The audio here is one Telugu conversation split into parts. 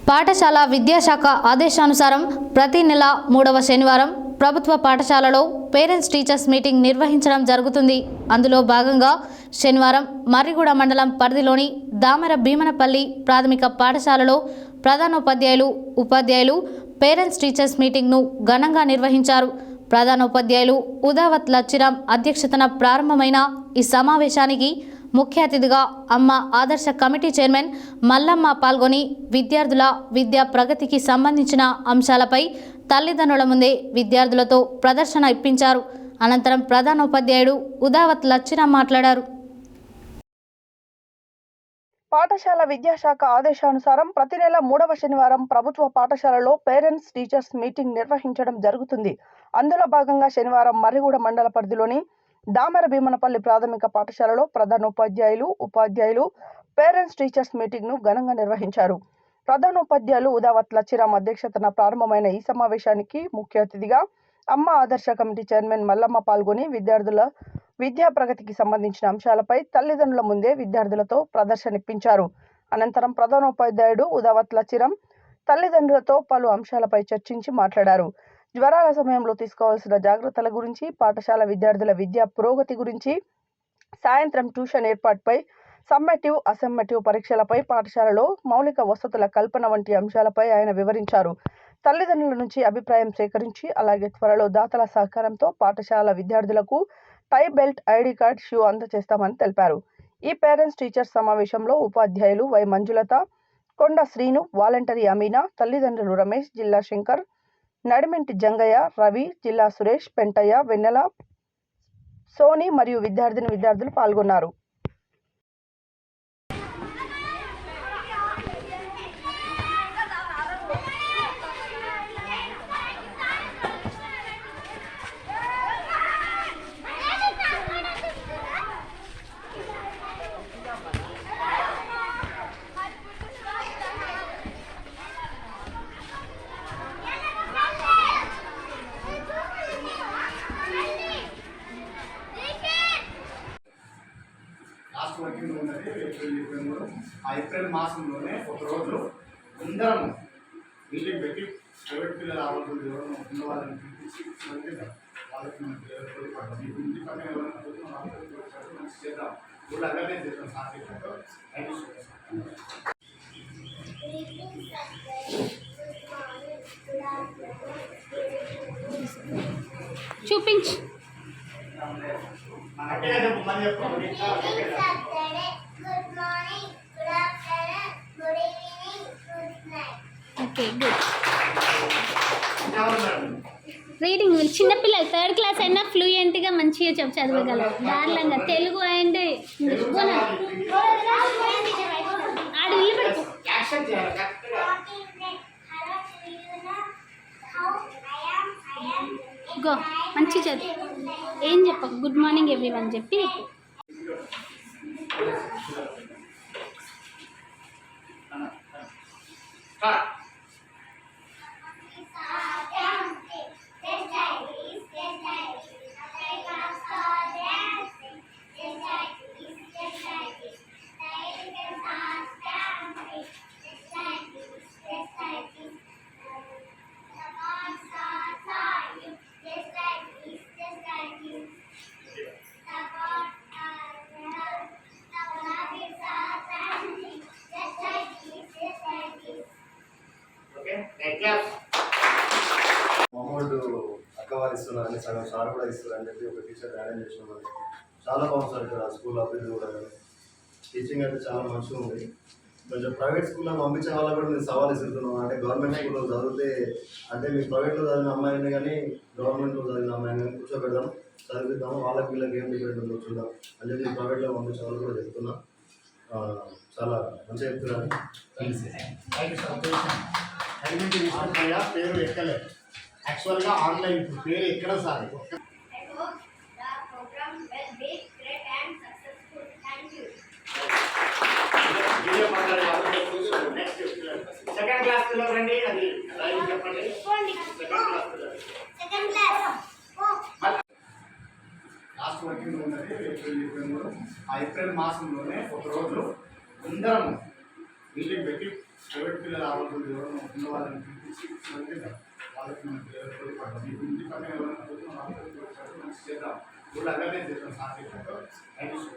పాఠశాల విద్యాశాఖ ఆదేశానుసారం ప్రతి నెల 3వ శనివారం ప్రభుత్వ పాఠశాలలో పేరెంట్స్ టీచర్స్ మీటింగ్ నిర్వహించడం జరుగుతుంది. అందులో భాగంగా శనివారం మర్రిగూడ మండలం పరిధిలోని దామెర భీమనపల్లి ప్రాథమిక పాఠశాలలో ప్రధానోపాధ్యాయులు, ఉపాధ్యాయులు పేరెంట్స్ టీచర్స్ మీటింగ్ను ఘనంగా నిర్వహించారు. ప్రధానోపాధ్యాయులు ఉదావత్ లచ్చిరామ్ అధ్యక్షతన ప్రారంభమైన ఈ సమావేశానికి ముఖ్య అతిథిగా అమ్మ ఆదర్శ కమిటీ చైర్మన్ మల్లమ్మ పాల్గొని విద్యార్థుల విద్యా ప్రగతికి సంబంధించిన అంశాలపై తల్లిదండ్రుల ముందే విద్యార్థులతో ప్రదర్శన ఇప్పించారు. అనంతరం ప్రధానోపాధ్యాయుడు ఉదావత్ లచ్చిరామ్ మాట్లాడారు. పాఠశాల విద్యాశాఖ ఆదేశానుసారం ప్రతి నెల 3వ శనివారం ప్రభుత్వ పాఠశాలలో పేరెంట్స్ టీచర్స్ మీటింగ్ నిర్వహించడం జరుగుతుంది. అందులో భాగంగా శనివారం మర్రిగూడ మండల పరిధిలోని దామెర భీమనపల్లి ప్రాథమిక పాఠశాలలో ప్రధానోపాధ్యాయులు, ఉపాధ్యాయులు పేరెంట్స్ టీచర్స్ మీటింగ్ను ఘనంగా నిర్వహించారు. ప్రధానోపాధ్యాయులు ఉదావత్ లచ్చిరామ్ అధ్యక్షతన ప్రారంభమైన ఈ సమావేశానికి ముఖ్య అతిథిగా అమ్మ ఆదర్శ కమిటీ చైర్మన్ మల్లమ్మ పాల్గొని విద్యార్థుల విద్యా ప్రగతికి సంబంధించిన అంశాలపై తల్లిదండ్రుల ముందే విద్యార్థులతో ప్రదర్శనిప్పించారు. అనంతరం ప్రధానోపాధ్యాయుడు ఉదావత్ లచ్చిరామ్ తల్లిదండ్రులతో పలు అంశాలపై చర్చించి మాట్లాడారు. జ్వరాల సమయంలో తీసుకోవాల్సిన జాగ్రత్తల గురించి, పాఠశాల విద్యార్థుల విద్యా పురోగతి గురించి, సాయంత్రం ట్యూషన్ ఏర్పాటుపై, సమ్మేటివ్, అసమ్మేటివ్ పరీక్షలపై, పాఠశాలలో మౌలిక వసతుల కల్పన వంటి అంశాలపై ఆయన వివరించారు. తల్లిదండ్రుల నుంచి అభిప్రాయం సేకరించి అలాగే త్వరలో దాతల సహకారంతో పాఠశాల విద్యార్థులకు tie belt, ID card, shoe అందజేస్తామని తెలిపారు. ఈ పేరెంట్స్ టీచర్స్ సమావేశంలో ఉపాధ్యాయులు వై మంజులత, కొండ శ్రీను, వాలంటరీ అమీనా, తల్లిదండ్రులు రమేష్, జిల్లా శంకర్, నడిమింటి జంగయ్య, రవి, జిల్లా సురేష్, పెంటయ్య, వెన్నెల, సోని మరియు విద్యార్థులు పాల్గొన్నారు. వర్కింగ్ ఉన్నది ఏప్రిల్ మాసంలోనే ఒకరోజు అందరం మీటింగ్ పెట్టి ప్రైవేట్ పిల్లలు ఆవాల్సింది ఎవరైనా ఉన్న వాళ్ళని పిలిపించి వాళ్ళకి ఇంటి పక్కన ఎవరైనా చేద్దాం ఊళ్ళో అలాగే చేద్దాం సాధ్యతతో చూపించు మనకే మళ్ళీ ఓకే గుడ్. రీడింగ్ చిన్నపిల్లలు 3rd క్లాస్ అయినా ఫ్లూయెంట్గా మంచిగా చదవగలరు. దారుణంగా తెలుగు అండ్ ఇంగ్లీష్ ఆడు ఇల్లు పెట్టు. గో మంచి చదువు. ఏం చెప్పకు, గుడ్ మార్నింగ్ ఎవ్రీవన్ చెప్పి అమౌంట్ అక్కవారు ఇస్తున్నారని సగం సార్ కూడా ఇస్తున్నారని చెప్పి ఒక టీచర్ అరేంజ్ చేసినాం. చాలా బాగుంది సార్ ఇక్కడ స్కూల్ అభివృద్ధి కూడా. టీచింగ్ అయితే చాలా మంచిగా ఉంది. కొంచెం ప్రైవేట్ స్కూల్లో పంపించే వాళ్ళకి కూడా మేము సవాల్ ఇస్తున్నాం. అంటే గవర్నమెంట్ స్కూల్లో చదివితే అంటే మీ ప్రైవేట్లో చదివిన అమ్మాయిని కానీ గవర్నమెంట్లో చదివిన అమ్మాయిని కానీ కూర్చోబెడదాం, చదివిద్దాము, వాళ్ళకి వీళ్ళకి ఏం డిఫరెంట్ ఉందో చూద్దాం అని చెప్పి ప్రైవేట్లో పంపించే వాళ్ళు కూడా చెప్తున్నా. చాలా మంచిగా చెప్తున్నాను. పేరు ఎక్కలేదు యాక్చువల్గా ఆన్లైన్ ఇప్పుడు పేరు ఎక్కడ సార్ సెకండ్ క్లాస్ పిల్లలు రండి. అది చెప్పండి. లాస్ట్ వర్కింగ్ ఉన్నది ఏప్రిల్ మాసంలోనే ఒకరోజు అందరం మీటింగ్ పెట్టి ప్రైవేట్ పిల్లలు ఆరోగ్యం ఎవరైనా ఉన్న వాళ్ళని పిలిపించి వాళ్ళకి మనం పిల్లలు తోడ్పడతాం. మీకు ఇంటి పక్కన ఎవరైనా పోతే మనం చేద్దాం. కూడా అలాగే చేద్దాం sir. Thank you so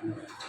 much.